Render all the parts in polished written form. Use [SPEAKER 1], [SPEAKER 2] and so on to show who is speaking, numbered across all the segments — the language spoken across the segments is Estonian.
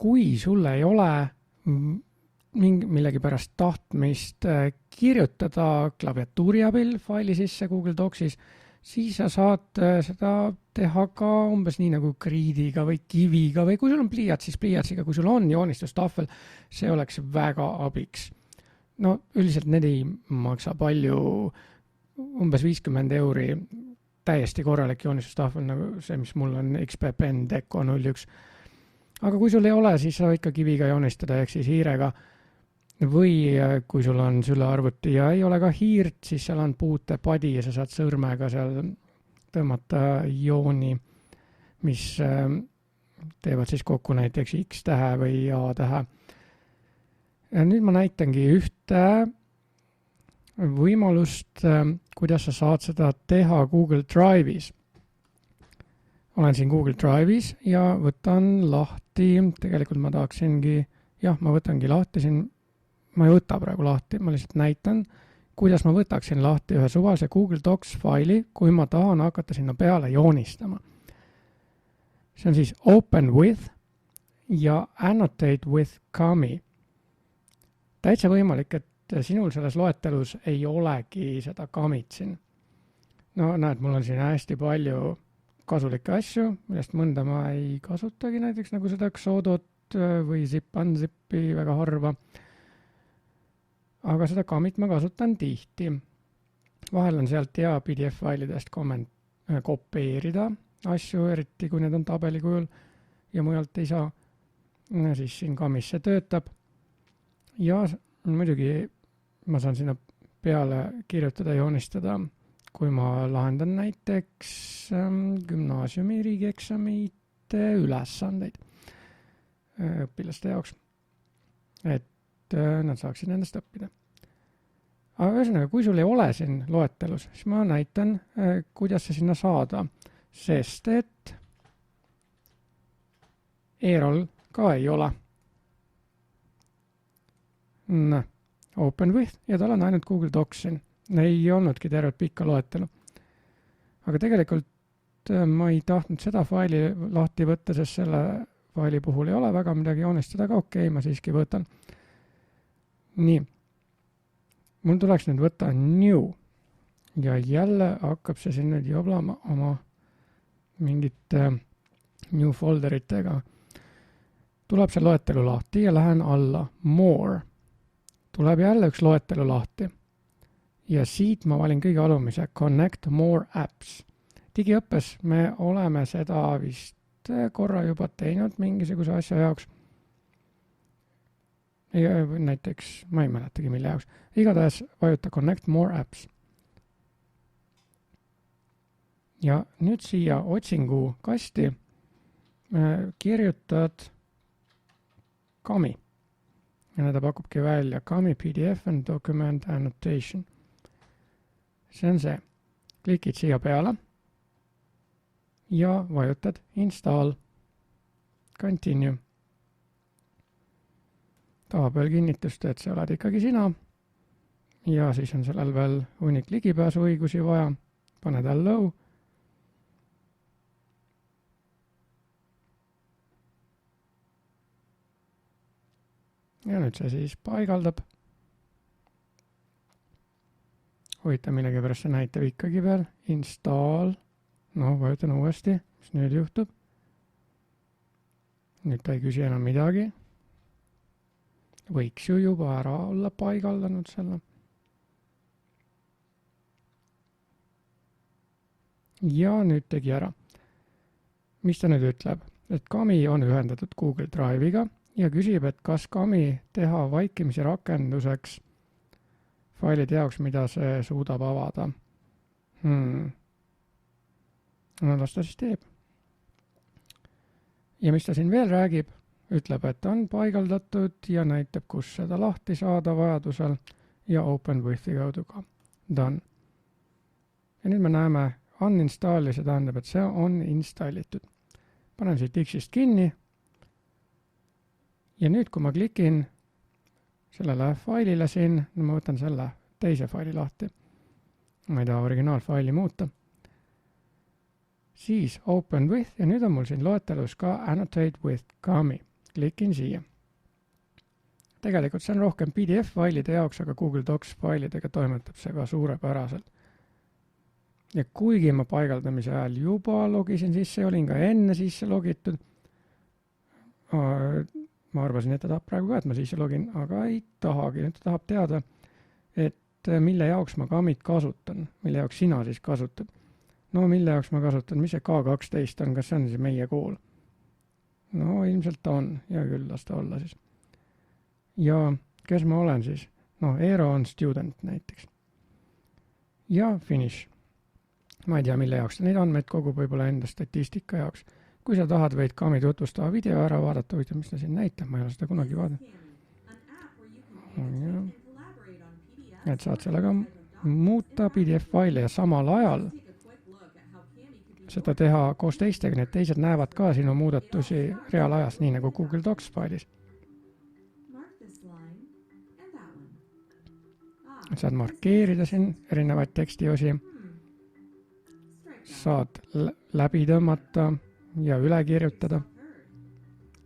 [SPEAKER 1] kui sul ei ole millegipärast tahtmist kirjutada klaviatuuri abil faili sisse Google Docsis, siis sa saad seda teha ka umbes nii nagu kriidiga või kiviga või kui sul on pliiats, siis pliiatsiga, kui sul on joonistustahvel, see oleks väga abiks. No üldiselt need ei maksa palju, umbes 50 euri, täiesti korralik joonistustahvel, nagu see, mis mul on XP Pen Deco 01. Aga kui sul ei ole, siis sa võid ka kiviga joonistada, ehk siis hiirega. Või kui sul on sülearvuti ja ei ole ka hiirt, siis seal on puutepadi ja sa saad sõrmega seal tõmmata jooni, mis teevad siis kokku näiteks X-tähe või A-tähe. Ja nüüd ma näitangi ühte võimalust, kuidas sa saad seda teha Google Drive'is. Olen siin Google Drive'is ja võtan lahti, tegelikult ma tahaksingi, ma võtangi lahti siin, ma ei võta praegu lahti, ma lihtsalt näitan, kuidas ma võtaksin lahti ühe suvalise Google Docs faili, kui ma tahan hakata sinna peale joonistama. See on siis Open With ja Annotate With Kami. Täitsa võimalik, et sinul selles loetelus ei olegi seda Kamit siin. No näed, mul on siin hästi palju kasulikke asju, millest mõnda ma ei kasutagi, näiteks nagu seda Xodot või Zip-Unzipi väga harva. Aga seda Kamit ma kasutan tihti. Vahel on sealt hea PDF-failidest kopeerida asju, eriti kui need on tabeli kujul ja mujalt ei saa. Siis siin Kamis see töötab. Ja muidugi ma saan sinna peale kirjutada ja joonistada, kui ma lahendan näiteks gümnaasiumi riigieksamite ülesandeid õpilaste jaoks. Et nad saaksid nendest õppida. Aga ühesõnaga, kui sul ei ole siin loetelus, siis ma näitan, kuidas see sinna saada, sest et Eerol ka ei ole. Open With ja tal on ainult Google Docs siin. Ei olnudki tervet pikka loetelu. Aga tegelikult ma ei tahtnud seda faili lahti võtta, sest selle faili puhul ei ole väga midagi joonistada, aga okei, ma siiski võtan. Nii, mul tuleks nüüd võtta New ja jälle hakkab see siin nüüd joblama oma mingite New folderitega. Tuleb see loetelu lahti ja lähen alla More. Tuleb jälle üks loetelu lahti ja siit ma valin kõige alumise Connect More Apps. Digiõppes me oleme seda vist korra juba teinud mingisuguse asja jaoks. Ja näiteks, ma ei mäletagi mille jaoks. Igatahes vajuta Connect More Apps. Ja nüüd siia otsingu kasti kirjutad Kami. Ja ta pakubki välja Kami PDF and Document Annotation. See on see. Klikid siia peale ja vajutad Install. Continue. Tahab veel kinnitust, et see oled ikkagi sina. Ja siis on sellel veel hunnik ligipääsuõigusi vaja. Paned allow. Ja nüüd see siis paigaldab. Huvitav millegi pärast see näitab ikkagi veel. Install. No, vajutan uuesti. Mis nüüd juhtub? Nüüd ta ei küsi enam midagi. Võiks ju juba ära olla paigaldanud selle. Ja nüüd tegi ära. Mis ta nüüd ütleb? Et Kami on ühendatud Google Drive'iga ja küsib, et kas Kami teha vaikimise rakenduseks failide jaoks, mida see suudab avada. No las ta siis teeb. Ja mis ta siin veel räägib? Ütleb, et on paigaldatud ja näitab, kus seda lahti saada vajadusel ja Open With'i kaudu ka. Done. Ja nüüd me näeme uninstalli, see tähendab, et see on installitud. Panen siit X-ist kinni ja nüüd, kui ma klikin sellele failile siin, ma võtan selle teise faili lahti. Ma ei taha originaalfaili muuta. Siis Open With ja nüüd on mul siin loetelus ka Annotate With Kami. klikin siia. Tegelikult see on rohkem PDF-failide jaoks, aga Google Docs failidega toimetab see ka suurepäraselt. Ja kuigi ma paigaldamise ajal juba logisin sisse, olin ka enne sisse logitud, ma arvasin, et ta tahab praegu ka, et ma sisse login, aga ei tahagi. Nüüd ta tahab teada, et mille jaoks ma Kamit kasutan, mille jaoks sina siis kasutad. No mille jaoks ma kasutan, mis see K12 on, kas see on siis meie kool? No ilmselt ta on, hea küll, las ta olla siis. Ja kes ma olen siis? No Eero on student näiteks. Ja finish. Ma ei tea, mille jaoks ta neid andmeid kogub, võib-olla enda statistika jaoks. Kui sa tahad, võid Kami tutvustava video ära vaadata, huvitav, mis ta siin näitab, ma ei ole seda kunagi vaadanud. Et saad sellega muuta PDF-faile ja samal ajal seda teha koos teistega, need teised näevad ka sinu muudatusi reaalajas, nii nagu Google Docs failis. Saad markeerida siin erinevaid tekstiosi, saad läbi tõmmata ja üle kirjutada.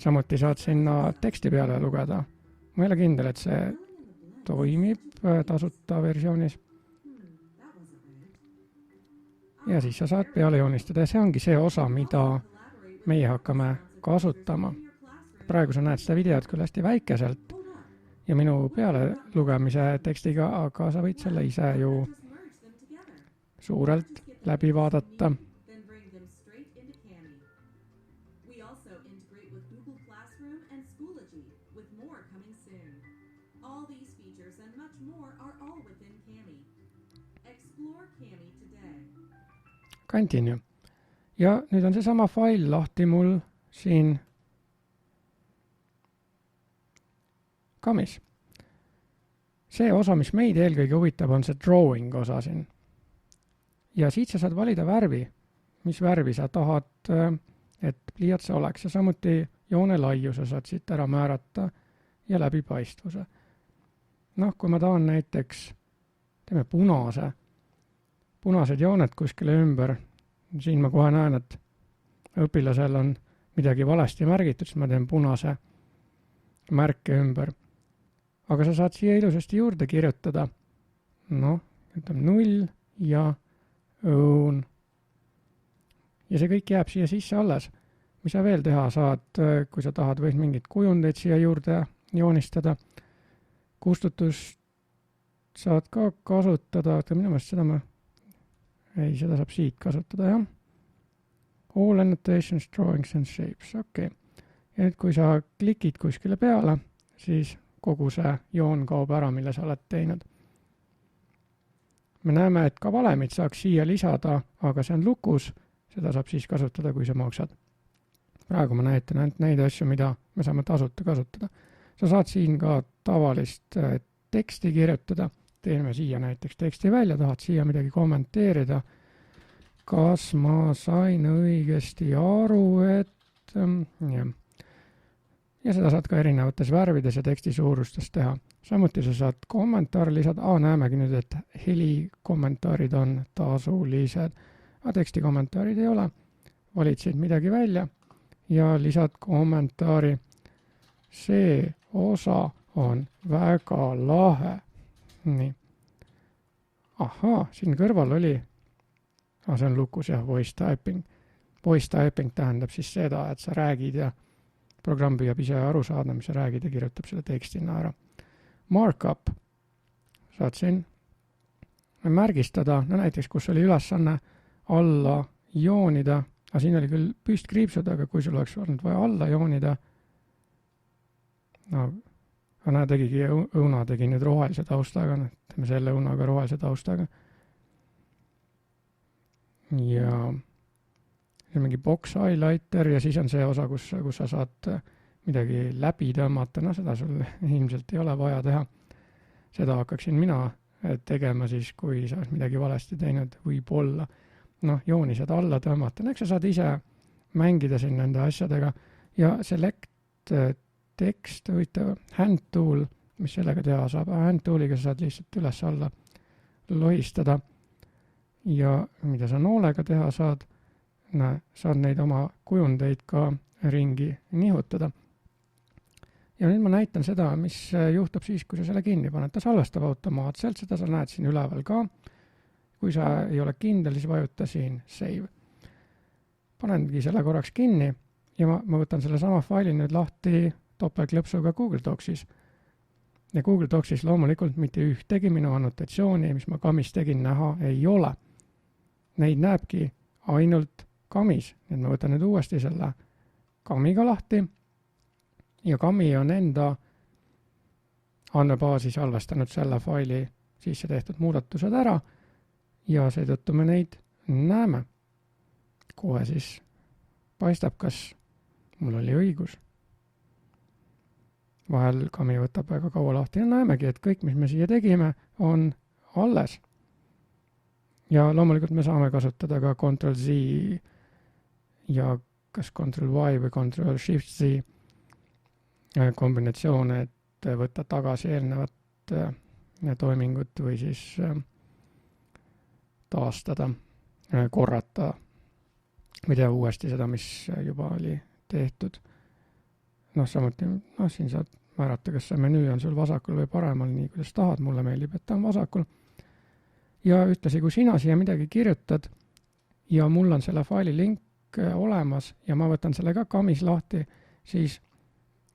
[SPEAKER 1] Samuti saad sinna teksti peale lugeda. Ma ei ole kindel, et see toimib tasuta versioonis. Ja siis sa saad peale joonistada ja see ongi see osa, mida meie hakkame kasutama. Praegu sa näed seda videot küll hästi väikeselt ja minu peale lugemise tekstiga, aga sa võid selle ise ju suurelt läbi vaadata. Continue. Ja nüüd on see sama fail lahti mul siin Kamis. See osa, mis meid eelkõige huvitab, on see drawing osa siin. Ja siit sa saad valida värvi, mis värvi sa tahad, et pliiats oleks. Ja samuti joone laiuse saad siit ära määrata ja läbipaistvuse. Noh, kui ma tahan näiteks, teeme punased jooned kuskile ümber, siin ma kohe näen, et õpilasel on midagi valesti märgitud, siis ma teen punase märke ümber. Aga sa saad siia ilusasti juurde kirjutada, noh, ütleme 0 ja õun. Ja see kõik jääb siia sisse alles. Mis sa veel teha saad, kui sa tahad, võid mingid kujundeid siia juurde joonistada. Kustutust saad ka kasutada, aga minu meelest seda ei, seda saab siit kasutada, jah. All annotations, drawings and shapes, okei. Ja nüüd, kui sa klikid kuskile peale, siis kogu see joon kaob ära, mille sa oled teinud. Me näeme, et ka valemid saaks siia lisada, aga see on lukus, seda saab siis kasutada, kui sa maksad. Praegu ma näitan ainult neid asju, mida me saame tasuta kasutada. Sa saad siin ka tavalist teksti kirjutada. Teeme siia näiteks teksti välja, tahad siia midagi kommenteerida. Kas ma sain õigesti aru, et ja seda saad ka erinevates värvides ja teksti suurustes teha. Samuti sa saad kommentaare lisada. Näemegi nüüd, et heli kommentaarid on tasulised, aga teksti kommentaarid ei ole. Valid siit midagi välja ja lisad kommentaari. See osa on väga lahe. Nii. Ahaa, siin kõrval oli, see on lukus jah, voice typing. Voice typing tähendab siis seda, et sa räägid ja programm püüab ise aru saada, mis sa räägid ja kirjutab selle tekstina ära. Markup. Saad siin märgistada, no näiteks, kus oli ülesanne alla joonida, aga siin oli küll püstkriipsud, aga kui sul oleks olnud vaja alla joonida, no näe, tegigi õuna, tegi nüüd rohelise taustaga, teeme selle õunaga rohelise taustaga. Ja see on mingi box highlighter ja siis on see osa, kus sa saad midagi läbi tõmmata, no seda sul ilmselt ei ole vaja teha. Seda hakkaksin mina tegema siis, kui sa oleks midagi valesti teinud, võib-olla. Noh, joonised alla tõmmata, eks sa saad ise mängida siin nende asjadega ja select tekst, huvitav hand tool, mis sellega teha saab. Hand tooliga sa saad lihtsalt üles alla lohistada ja mida sa noolega teha saad neid oma kujundeid ka ringi nihutada. ja nüüd ma näitan seda, mis juhtub siis, kui sa selle kinni paned. Ta salvestab automaatselt, seda sa näed siin üleval ka. Kui sa ei ole kindel, siis vajuta siin save. Panengi selle korraks kinni ja ma võtan selle sama faili nüüd lahti topelklõpsuga Google Docsis. Ja Google Docsis loomulikult mitte ühtegi minu annotatsiooni, mis ma kamis tegin, näha ei ole. Neid näebki ainult kamis. Nii et ma võtan nüüd uuesti selle kamiga lahti ja kami on enda andmebaasi salvestanud selle faili sisse tehtud muudatused ära ja seetõttu me neid näeme. Kohe siis paistab, kas mul oli õigus. Vahel kami võtab väga kaua lahti ja näemegi, et kõik, mis me siia tegime, on alles. Ja loomulikult me saame kasutada ka Ctrl-Z ja kas Ctrl-Y või Ctrl-Shift-Z kombinatsioone, et võtta tagasi eelnevat toimingut või siis taastada, korrata või teha uuesti seda, mis juba oli tehtud. Samuti, siin saad määrata, kas see menüü on sul vasakul või paremal, nii kuidas tahad, mulle meeldib, et ta on vasakul. Ja ütlesi, kui sina siia midagi kirjutad ja mul on selle faili link olemas ja ma võtan selle ka kamis lahti, siis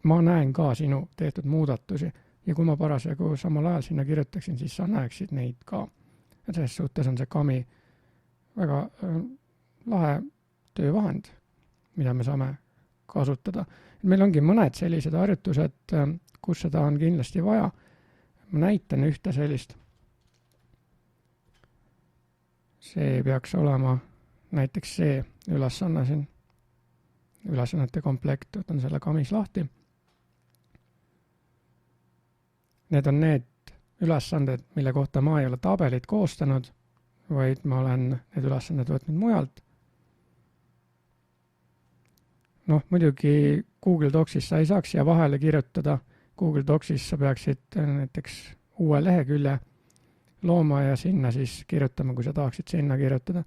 [SPEAKER 1] ma näen ka sinu tehtud muudatusi ja kui ma parasjagu samal ajal sinna kirjutaksin, siis sa näeksid neid ka. Ja selles suhtes on see kami väga lahe töövahend, mida me saame kasutada. Meil ongi mõned sellised harjutused, kus seda on kindlasti vaja. Ma näitan ühte sellist. See peaks olema näiteks see ülesanne siin. Ülesannete komplekt, võtan selle kamis lahti. Need on need ülesanded, mille kohta ma ei ole tabelit koostanud, vaid ma olen need ülesanded võtnud mujalt. Muidugi Google Docsis sa ei saaks siia vahele kirjutada. Google Docsis sa peaksid näiteks uue lehekülje looma ja sinna siis kirjutama, kui sa tahaksid sinna kirjutada.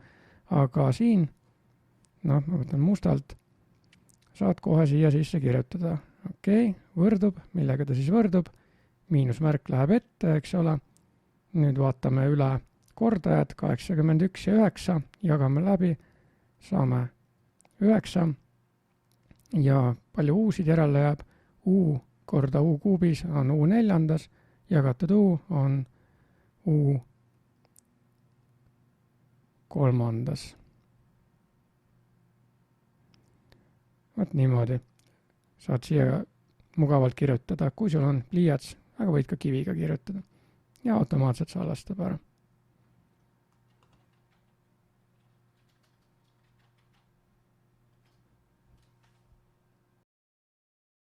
[SPEAKER 1] Aga siin, ma võtan mustalt, saad kohe siia sisse kirjutada. Okei, võrdub, millega ta siis võrdub. Miinusmärk läheb ette, eks ole. Nüüd vaatame üle kordajad 81 ja 9, jagame läbi, saame 9 ja palju uusid järele jääb. U korda U kuubis on U neljandas, jagatud U on U kolmandas. Võt niimoodi. Saad siia mugavalt kirjutada, kui sul on pliiats, aga võid ka kiviga kirjutada ja automaatselt salvestab ära.